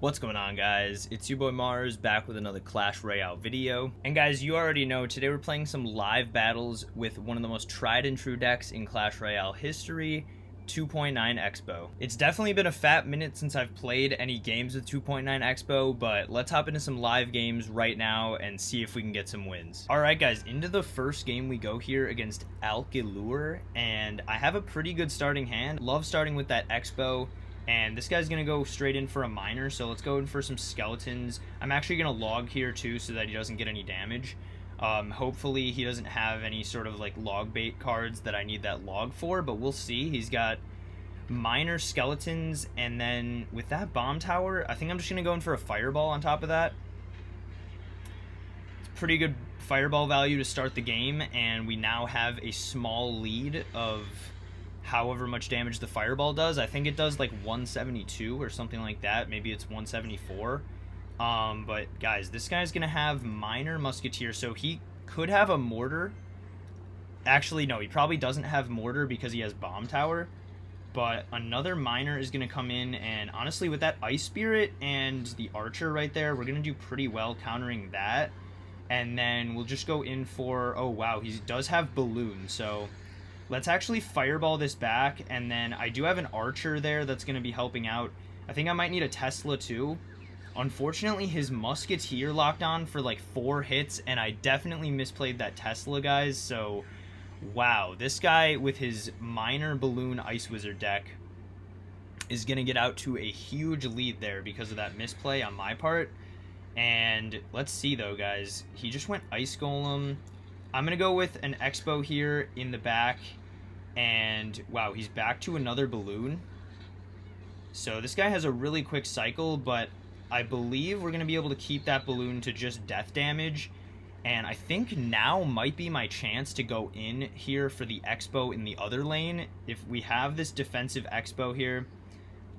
What's going on, guys? It's your boy Mars back with another Clash Royale video. And guys, you already know today we're playing some live battles with one of the most tried and true decks in Clash Royale history, 2.9 Expo. It's definitely been a fat minute since I've played any games with 2.9 Expo, but let's hop into some live games right now and see if we can get some wins. Alright guys, into the first game we go here against Elixir, and I have a pretty good starting hand. Love starting with that Expo. And this guy's going to go straight in for a miner, so let's go in for some skeletons. I'm actually going to log here too so that he doesn't get any damage. Hopefully he doesn't have any sort of like log bait cards that I need that log for, but we'll see. He's got miner, skeletons, and then with that bomb tower, I think I'm just going to go in for a fireball on top of that. It's pretty good fireball value to start the game, and we now have a small lead of however much damage the fireball does. I think it does like 172 or something like that. Maybe it's 174. But guys, this guy's gonna have miner, musketeer, so he could have a mortar. Actually, no, he probably doesn't have mortar because he has bomb tower. But another miner is gonna come in, and honestly, with that ice spirit and the archer right there, we're gonna do pretty well countering that. And then we'll just go in for, oh wow, he does have balloon, so let's actually fireball this back, and then I do have an archer there that's going to be helping out. I think I might need a Tesla too. Unfortunately, his musketeer locked on for like 4 hits, and I definitely misplayed that Tesla, guys. So, wow, this guy with his miner balloon ice wizard deck is going to get out to a huge lead there because of that misplay on my part. And let's see though, guys. He just went ice golem. I'm going to go with an Expo here in the back, and wow, he's back to another balloon. So this guy has a really quick cycle, but I believe we're going to be able to keep that balloon to just death damage, and I think now might be my chance to go in here for the Expo in the other lane. If we have this defensive Expo here,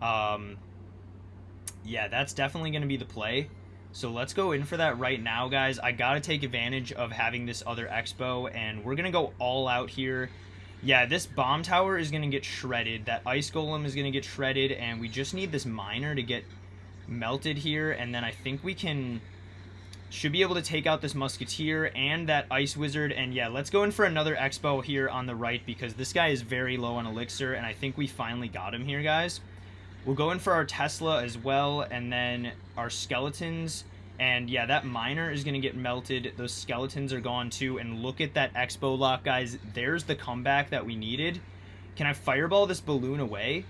yeah, that's definitely going to be the play. So let's go in for that right now, guys. I gotta take advantage of having this other Expo, and we're gonna go all out here. Yeah, this bomb tower is gonna get shredded. That ice golem is gonna get shredded, and we just need this miner to get melted here, and then I think we should be able to take out this musketeer and that ice wizard. And yeah, let's go in for another Expo here on the right because this guy is very low on elixir, and I think we finally got him here, guys. We'll go in for our Tesla as well, and then our skeletons. And yeah, that miner is going to get melted. Those skeletons are gone too. And look at that Expo lock, guys. There's the comeback that we needed. Can I fireball this balloon away?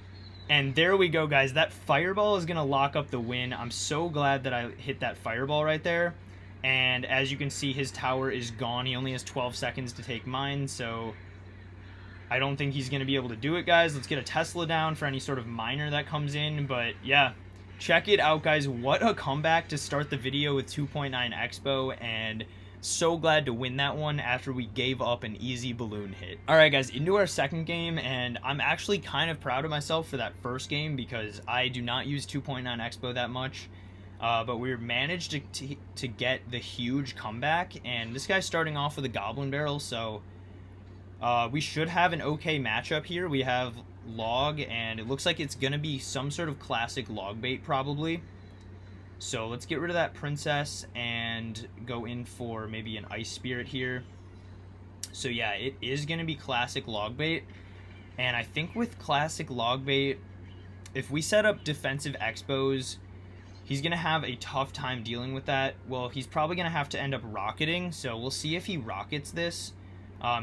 And there we go, guys. That fireball is going to lock up the win. I'm so glad that I hit that fireball right there. And as you can see, his tower is gone. He only has 12 seconds to take mine, so I don't think he's going to be able to do it, guys. Let's get a Tesla down for any sort of miner that comes in. But yeah, check it out, guys. What a comeback to start the video with 2.9 Expo, and so glad to win that one after we gave up an easy balloon hit. Alright guys, into our second game, and I'm actually kind of proud of myself for that first game because I do not use 2.9 Expo that much. But we managed to get the huge comeback, and this guy's starting off with a goblin barrel, so we should have an okay matchup here. We have log, and it looks like it's going to be some sort of classic log bait probably. So let's get rid of that princess and go in for maybe an ice spirit here. So yeah, it is going to be classic log bait. And I think with classic log bait, if we set up defensive Expos, he's going to have a tough time dealing with that. Well, he's probably going to have to end up rocketing, so we'll see if he rockets this.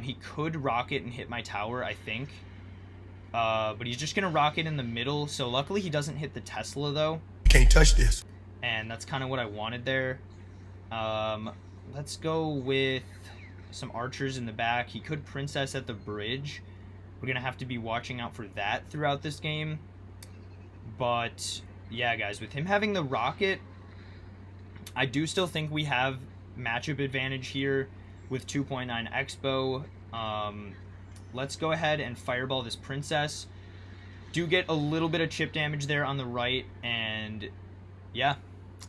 He could rocket and hit my tower, I think. But he's just going to rocket in the middle. So luckily he doesn't hit the Tesla, though. Can't touch this. And that's kind of what I wanted there. Let's go with some archers in the back. He could princess at the bridge. We're going to have to be watching out for that throughout this game. But yeah, guys, with him having the rocket, I do still think we have matchup advantage here with 2.9 Expo. Let's go ahead and fireball this princess. Do get a little bit of chip damage there on the right, and yeah,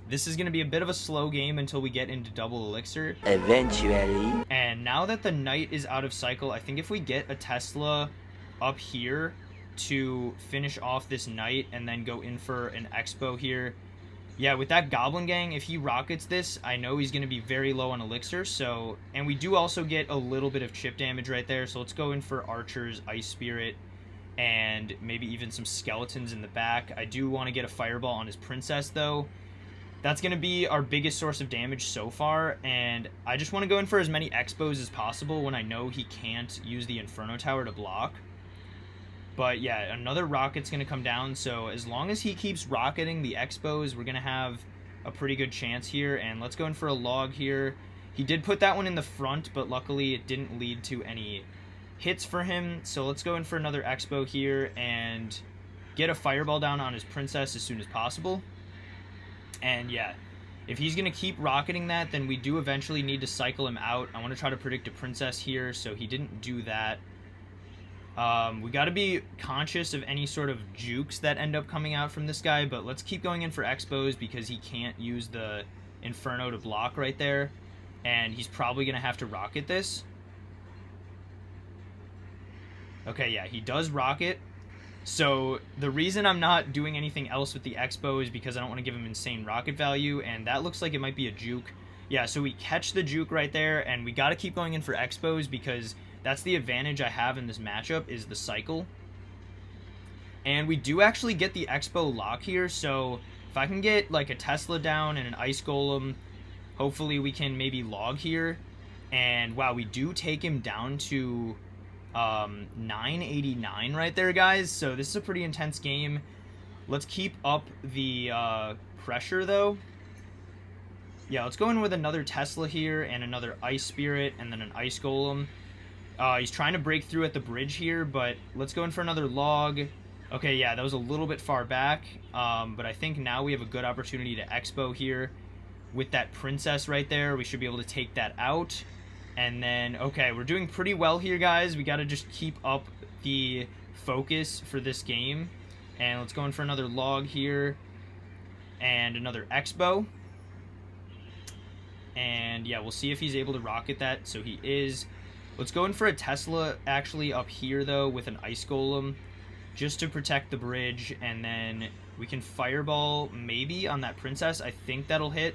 this is going to be a bit of a slow game until we get into double elixir. Eventually. And now that the knight is out of cycle, I think if we get a Tesla up here to finish off this knight and then go in for an Expo here, Yeah, with that Goblin Gang, if he rockets this, I know he's going to be very low on elixir. So, and we do also get a little bit of chip damage right there. So let's go in for Archer's Ice Spirit and maybe even some skeletons in the back. I do want to get a Fireball on his Princess, though. That's going to be our biggest source of damage so far, and I just want to go in for as many Expos as possible when I know he can't use the Inferno Tower to block. But yeah, another rocket's going to come down, so as long as he keeps rocketing the Expos, we're going to have a pretty good chance here. And let's go in for a log here. He did put that one in the front, but luckily it didn't lead to any hits for him. So let's go in for another Expo here and get a Fireball down on his Princess as soon as possible. And yeah, if he's going to keep rocketing that, then we do eventually need to cycle him out. I want to try to predict a Princess here, so he didn't do that. We got to be conscious of any sort of jukes that end up coming out from this guy, but let's keep going in for Expos because he can't use the Inferno to block right there, and he's probably going to have to rocket this. Okay, yeah, he does rocket. So the reason I'm not doing anything else with the Expo is because I don't want to give him insane rocket value, and that looks like it might be a juke. Yeah, so we catch the juke right there, and we got to keep going in for Expos because that's the advantage I have in this matchup is the cycle. And we do actually get the Expo lock here, so if I can get like a Tesla down and an Ice Golem, hopefully we can maybe log here. And wow, we do take him down to 989 right there, guys. So this is a pretty intense game. Let's keep up the pressure though. Yeah, let's go in with another Tesla here and another Ice Spirit and then an Ice Golem. He's trying to break through at the bridge here, but let's go in for another log. Okay, yeah, that was a little bit far back, but I think now we have a good opportunity to Expo here with that Princess right there. We should be able to take that out. And then, okay, we're doing pretty well here, guys. We got to just keep up the focus for this game. And let's go in for another log here. And another Expo. And, yeah, we'll see if he's able to rocket that. So he is. Let's go in for a Tesla, actually, up here, though, with an Ice Golem. Just to protect the bridge. And then we can Fireball, maybe, on that Princess. I think that'll hit.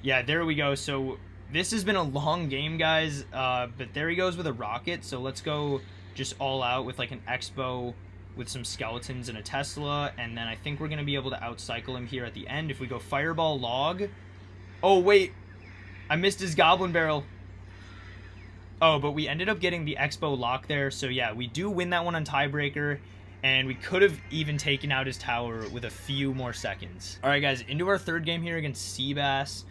Yeah, there we go. So this has been a long game, guys, but there he goes with a rocket. So let's go just all out with like an Expo with some skeletons and a Tesla, and then I think we're going to be able to outcycle him here at the end if we go Fireball log. Oh, wait. I missed his Goblin Barrel. Oh, but we ended up getting the Expo lock there. So yeah, we do win that one on tiebreaker, and we could have even taken out his tower with a few more seconds. All right, guys, into our third game here against Seabass.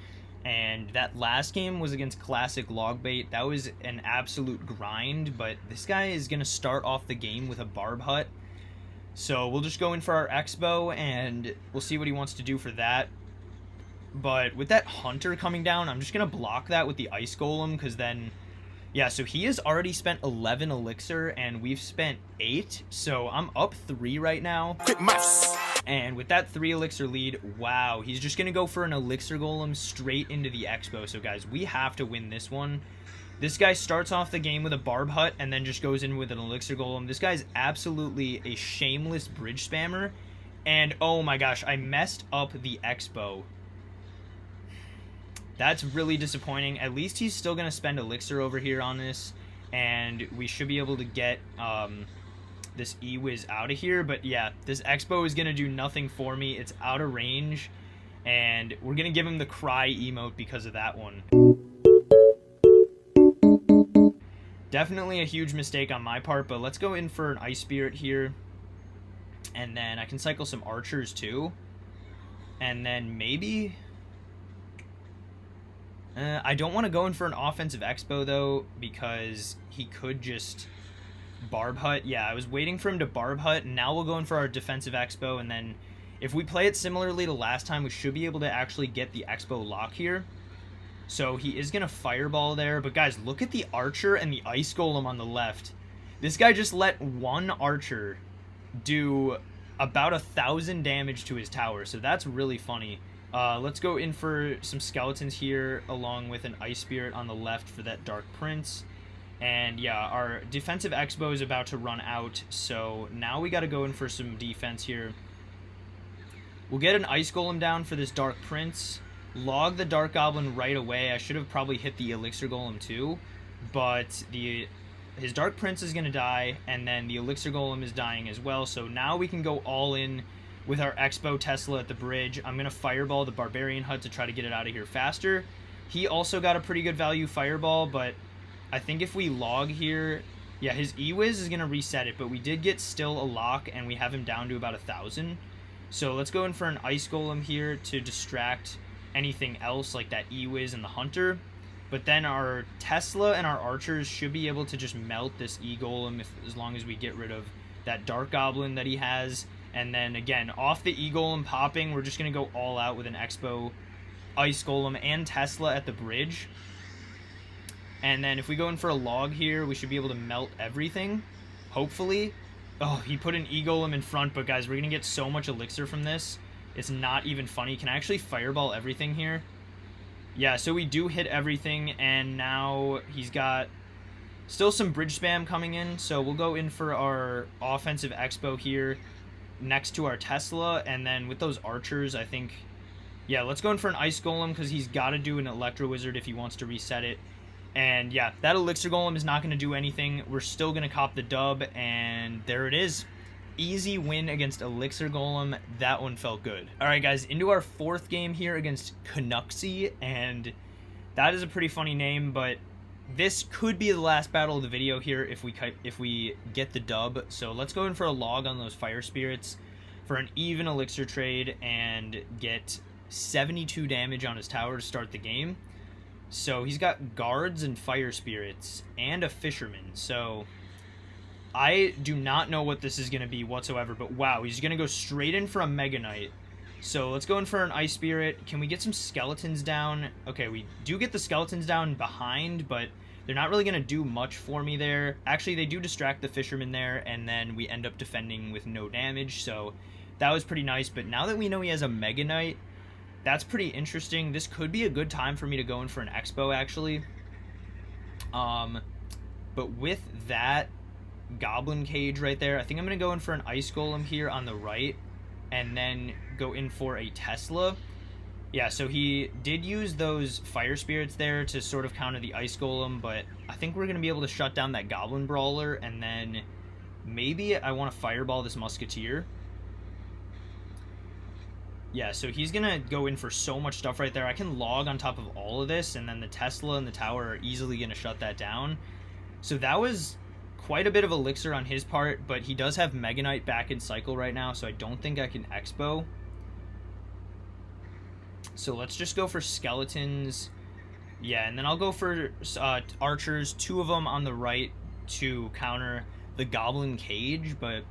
And that last game was against Classic Logbait. That was an absolute grind, but this guy is going to start off the game with a Barb Hut. So we'll just go in for our Expo, and we'll see what he wants to do for that. But with that Hunter coming down, I'm just going to block that with the Ice Golem, because then, yeah, so he has already spent 11 elixir, and we've spent 8. So I'm up 3 right now. Quick mouse. And with that 3 elixir lead, wow, he's just going to go for an elixir golem straight into the Expo. So guys, we have to win this one. This guy starts off the game with a Barb Hut and then just goes in with an elixir golem. This guy's absolutely a shameless bridge spammer. And oh my gosh, I messed up the Expo. That's really disappointing. At least he's still going to spend elixir over here on this. And we should be able to get this E-Wiz out of here. But yeah, this Expo is going to do nothing for me. It's out of range. And we're going to give him the cry emote because of that one. Definitely a huge mistake on my part, but let's go in for an Ice Spirit here. And then I can cycle some archers too. And then maybe... I don't want to go in for an offensive Expo though, because he could just Barb Hut. Yeah, I was waiting for him to Barb Hut, and now we'll go in for our defensive Expo, and then if we play it similarly to last time, we should be able to actually get the Expo lock here. So he is going to Fireball there, but guys, look at the Archer and the Ice Golem on the left. This guy just let one Archer do about 1,000 damage to his tower, so that's really funny. Let's go in for some skeletons here, along with an Ice Spirit on the left for that Dark Prince. And yeah, our defensive Expo is about to run out, so now we got to go in for some defense here. We'll get an ice golem down for this dark prince. Log the dark goblin right away. I should have probably hit the elixir golem too, but his dark prince is going to die, and then the elixir golem is dying as well. So now we can go all in with our Expo Tesla at the bridge. I'm going to fireball the barbarian hut to try to get it out of here faster. He also got a pretty good value fireball, but I think if we log here, yeah, his E-Wiz is going to reset it, but we did get still a lock, and we have him down to about 1,000. So let's go in for an ice golem here to distract anything else like that E-Wiz and the hunter. But then our Tesla and our archers should be able to just melt this E-Golem as long as we get rid of that dark goblin that he has. And then again, off the E-Golem popping, we're just going to go all out with an Expo Ice Golem and Tesla at the bridge. And then if we go in for a log here, we should be able to melt everything, hopefully. Oh, he put an E-Golem in front, but guys, we're going to get so much elixir from this. It's not even funny. Can I actually fireball everything here? Yeah, so we do hit everything, and now he's got still some bridge spam coming in, so we'll go in for our offensive Expo here next to our Tesla, and then with those archers, I think, yeah, let's go in for an Ice Golem, because he's got to do an Electro Wizard if he wants to reset it. And yeah, that Elixir Golem is not going to do anything. We're still going to cop the dub, and there it is. Easy win against Elixir Golem. That one felt good. All right, guys, into our fourth game here against Canucksy, and that is a pretty funny name, but this could be the last battle of the video here if we get the dub. So let's go in for a log on those Fire Spirits for an even Elixir trade and get 72 damage on his tower to start the game. So he's got guards and Fire Spirits and a Fisherman, so I do not know what this is going to be whatsoever, but wow, he's going to go straight in for a Mega Knight. So let's go in for an Ice Spirit. Can we get some skeletons down? Okay, we do get the skeletons down behind, but they're not really going to do much for me there. Actually, they do distract the Fisherman there, and then we end up defending with no damage, so that was pretty nice. But now that we know he has a Mega Knight, that's pretty interesting. This could be a good time for me to go in for an Expo, actually. But with that Goblin Cage right there, I think I'm going to go in for an Ice Golem here on the right, and then go in for a Tesla. Yeah, so he did use those Fire Spirits there to sort of counter the Ice Golem, but I think we're going to be able to shut down that Goblin Brawler, and then maybe I want to Fireball this Musketeer. Yeah, so he's going to go in for so much stuff right there. I can log on top of all of this, and then the Tesla and the tower are easily going to shut that down. So that was quite a bit of elixir on his part, but he does have Mega Knight back in cycle right now, so I don't think I can Expo. So let's just go for skeletons. Yeah, and then I'll go for archers, 2 of them on the right to counter the Goblin Cage, but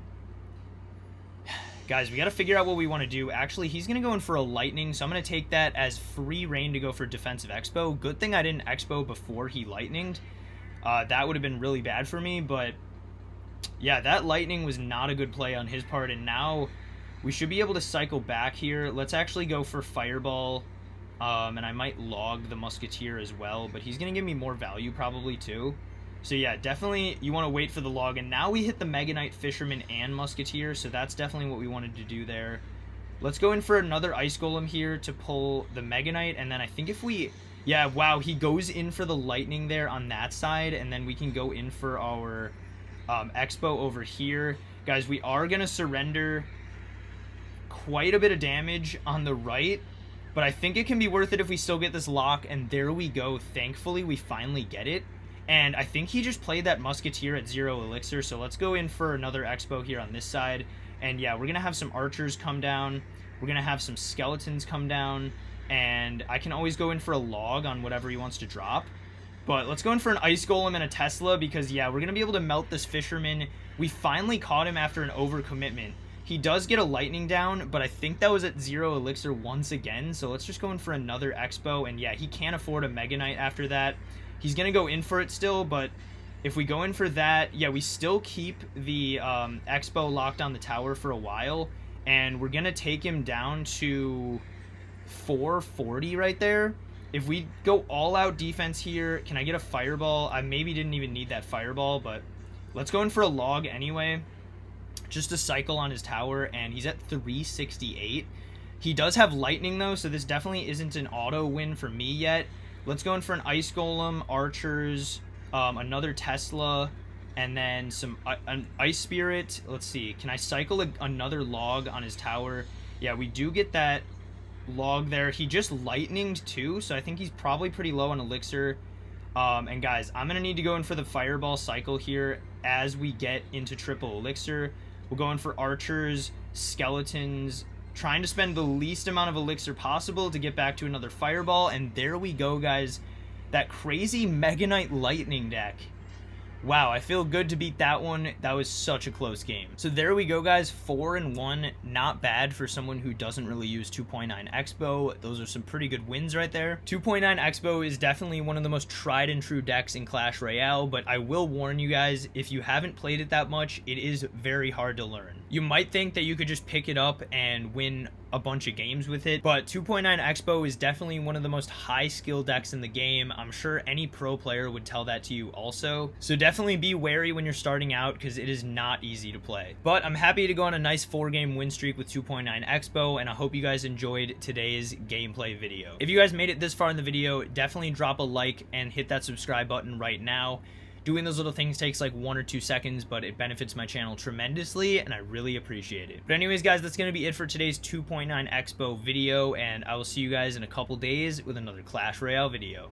guys, we got to figure out what we want to do. Actually, he's going to go in for a lightning, so I'm going to take that as free reign to go for defensive Expo. Good thing I didn't Expo before he lightninged. That would have been really bad for me, but yeah, that lightning was not a good play on his part, and now we should be able to cycle back here. Let's actually go for Fireball, and I might log the Musketeer as well, but he's going to give me more value probably too. So yeah, definitely you want to wait for the log, and now we hit the Mega Knight, Fisherman, and Musketeer, so that's definitely what we wanted to do there. Let's go in for another Ice Golem here to pull the Mega Knight, and then I think if we... Yeah, wow, he goes in for the lightning there on that side, and then we can go in for our Expo over here. Guys, we are going to surrender quite a bit of damage on the right, but I think it can be worth it if we still get this lock, and there we go. Thankfully, we finally get it. And I think he just played that Musketeer at 0 elixir, so let's go in for another Expo here on this side. And yeah, we're going to have some archers come down. We're going to have some skeletons come down. And I can always go in for a log on whatever he wants to drop. But let's go in for an Ice Golem and a Tesla because, yeah, we're going to be able to melt this Fisherman. We finally caught him after an overcommitment. He does get a lightning down, but I think that was at 0 elixir once again. So let's just go in for another Expo. And, yeah, he can't afford a Mega Knight after that. He's going to go in for it still, but if we go in for that, yeah, we still keep the Expo locked on the tower for a while. And we're going to take him down to 440 right there. If we go all out defense here, can I get a Fireball? I maybe didn't even need that Fireball, but let's go in for a log anyway, just to cycle on his tower, and he's at 368. He does have lightning though, so this definitely isn't an auto win for me yet. Let's go in for an ice golem, archers, another Tesla, and then an ice spirit. Let's see, can I cycle another log on his tower? Yeah, we do get that log there. He just lightninged too, so I think he's probably pretty low on elixir. And guys, I'm gonna need to go in for the fireball cycle here as we get into triple elixir. We'll go in for archers, skeletons, trying to spend the least amount of elixir possible to get back to another fireball. And there we go, guys. That crazy Mega Knight lightning deck. Wow, I feel good to beat that one. That was such a close game. So there we go, guys. 4-1. Not bad for someone who doesn't really use 2.9 Expo. Those are some pretty good wins right there. 2.9 Expo is definitely one of the most tried and true decks in Clash Royale, but I will warn you guys, if you haven't played it that much, it is very hard to learn. You might think that you could just pick it up and win a bunch of games with it, but 2.9 Expo is definitely one of the most high skill decks in the game. I'm sure any pro player would tell that to you also, so definitely be wary when you're starting out because it is not easy to play. But I'm happy to go on a nice 4-game win streak with 2.9 Expo, and I hope you guys enjoyed today's gameplay video. If you guys made it this far in the video, definitely drop a like and hit that subscribe button right now. Doing those little things takes like 1 or 2 seconds, but it benefits my channel tremendously, and I really appreciate it. But anyways, guys, that's going to be it for today's 2.9 Expo video, and I will see you guys in a couple days with another Clash Royale video.